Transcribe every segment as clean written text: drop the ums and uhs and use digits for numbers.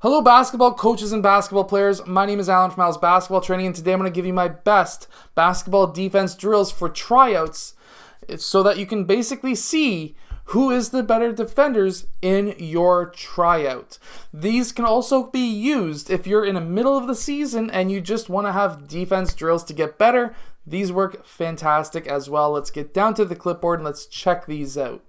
Hello basketball coaches and basketball players, my name is Alan from Al's Basketball Training, and today I'm going to give you my best basketball defense drills for tryouts so that you can basically see who is the better defenders in your tryout. These can also be used if you're in the middle of the season and you just want to have defense drills to get better. These work fantastic as well. Let's get down to the clipboard and let's check these out.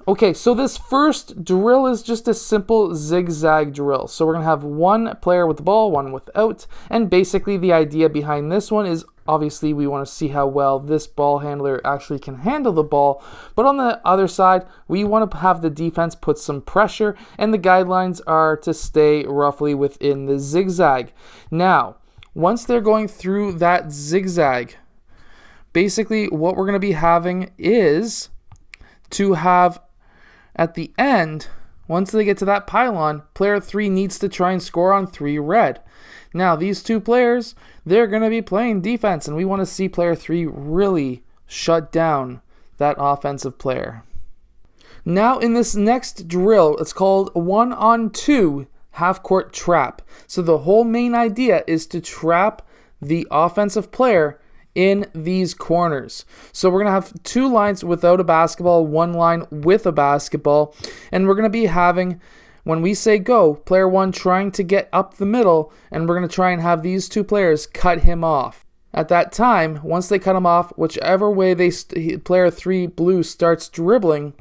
Okay, so this first drill is just a simple zigzag drill. So we're going to have one player with the ball, one without. And basically the idea behind this one is obviously we want to see how well this ball handler actually can handle the ball. But on the other side, we want to have the defense put some pressure, and the guidelines are to stay roughly within the zigzag. Now, once they're going through that zigzag, basically what we're going to be having is to have at the end, once they get to that pylon, player 3 needs to try and score on 3 red. Now, these two players, they're going to be playing defense, and we want to see player 3 really shut down that offensive player. Now, in this next drill, it's called 1-on-2 half-court trap. So the whole main idea is to trap the offensive player in these corners. So we're going to have 2 lines without a basketball, 1 line with a basketball, and we're going to be having, when we say go, player 1 trying to get up the middle, and we're going to try and have these 2 players cut him off. At that time, once they cut him off, whichever way player 3 blue starts dribbling,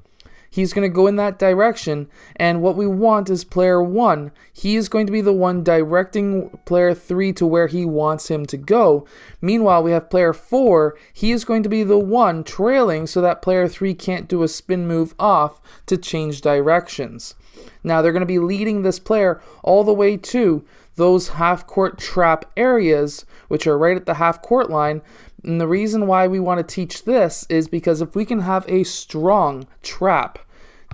he's going to go in that direction, and what we want is player 1. He is going to be the one directing player 3 to where he wants him to go. Meanwhile, we have player 4. He is going to be the one trailing so that player 3 can't do a spin move off to change directions. Now, they're going to be leading this player all the way to those half-court trap areas, which are right at the half-court line. And the reason why we want to teach this is because if we can have a strong trap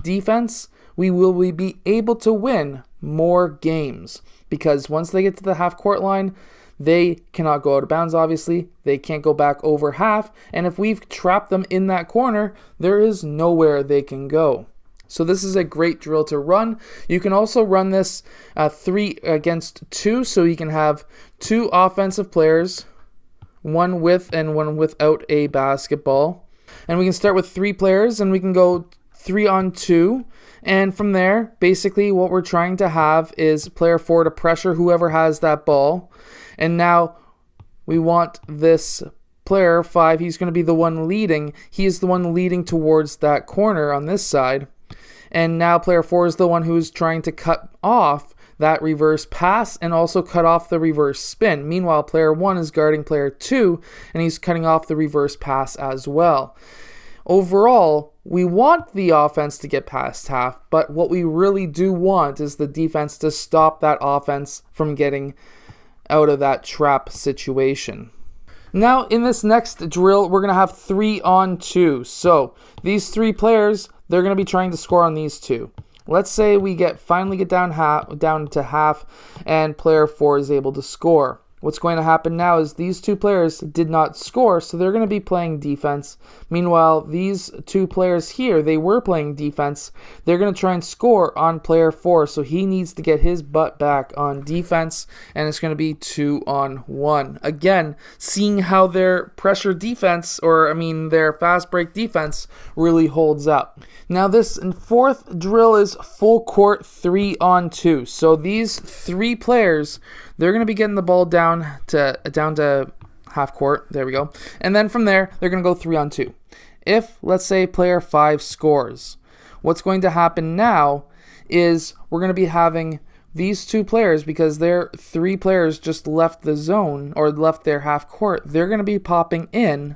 defense, we will be able to win more games. Because once they get to the half-court line, they cannot go out of bounds, obviously. They can't go back over half. And if we've trapped them in that corner, there is nowhere they can go. So this is a great drill to run. You can also run this 3 against 2, so you can have 2 offensive players, one with and one without a basketball. And we can start with 3 players, and we can go 3-on-2. And from there, basically what we're trying to have is player 4 to pressure whoever has that ball. And now we want this player 5, he's going to be the one leading. He is the one leading towards that corner on this side. And now player 4 is the one who's trying to cut off that reverse pass and also cut off the reverse spin. Meanwhile, player 1 is guarding player 2, and he's cutting off the reverse pass as well. Overall, we want the offense to get past half, but what we really do want is the defense to stop that offense from getting out of that trap situation. Now, in this next drill, we're going to have 3-on-2. So, these 3 players, they're going to be trying to score on these 2. Let's say we finally get down to half, and player 4 is able to score. What's going to happen now is these 2 players did not score, so they're going to be playing defense. Meanwhile, these 2 players here, they were playing defense. They're going to try and score on player 4, so he needs to get his butt back on defense, and it's going to be 2-on-1. Again, seeing how their pressure defense, their fast break defense really holds up. Now, this 4th drill is full court 3-on-2. So these 3 players, they're going to be getting the ball down to half court. There we go. And then from there, they're going to go 3-on-2. If, let's say, player 5 scores, what's going to happen now is we're going to be having these 2 players, because their 3 players just left the zone or left their half court, they're going to be popping in.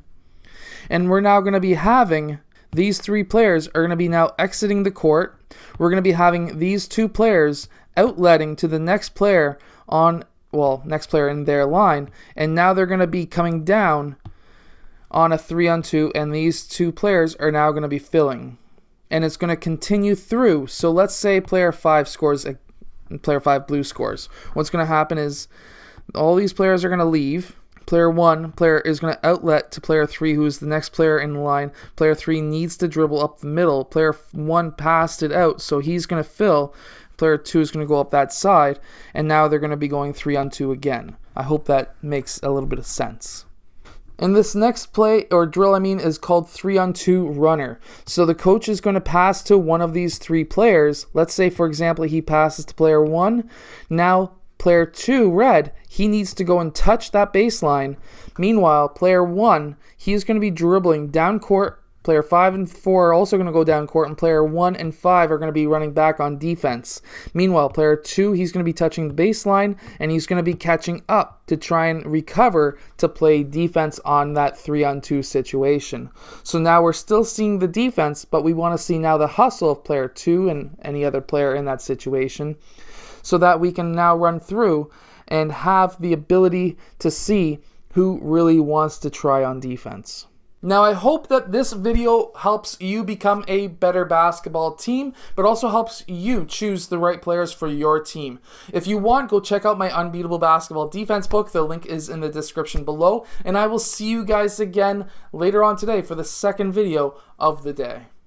And we're now going to be having these 3 players are going to be now exiting the court. We're going to be having these 2 players outletting to the next player next player in their line. And now they're going to be coming down on a 3-on-2, and these 2 players are now going to be filling. And it's going to continue through. So let's say player 5 scores, and player 5 blue scores. What's going to happen is all these players are going to leave. Player 1 is going to outlet to player 3, who is the next player in line. Player 3 needs to dribble up the middle. Player 1 passed it out, so he's going to fill. Player 2 is going to go up that side, and now they're going to be going 3-on-2 again. I hope that makes a little bit of sense. And this next play, or drill I mean, is called 3-on-2 runner. So the coach is going to pass to one of these 3 players. Let's say, for example, he passes to player 1. Now, player 2, red, he needs to go and touch that baseline. Meanwhile, player 1, he is going to be dribbling down court. Player 5 and 4 are also going to go down court, and player 1 and 5 are going to be running back on defense. Meanwhile, player 2, he's going to be touching the baseline, and he's going to be catching up to try and recover to play defense on that 3-on-2 situation. So now we're still seeing the defense, but we want to see now the hustle of player 2 and any other player in that situation, so that we can now run through and have the ability to see who really wants to try on defense. Now, I hope that this video helps you become a better basketball team, but also helps you choose the right players for your team. If you want, go check out my Unbeatable Basketball Defense book. The link is in the description below, and I will see you guys again later on today for the second video of the day.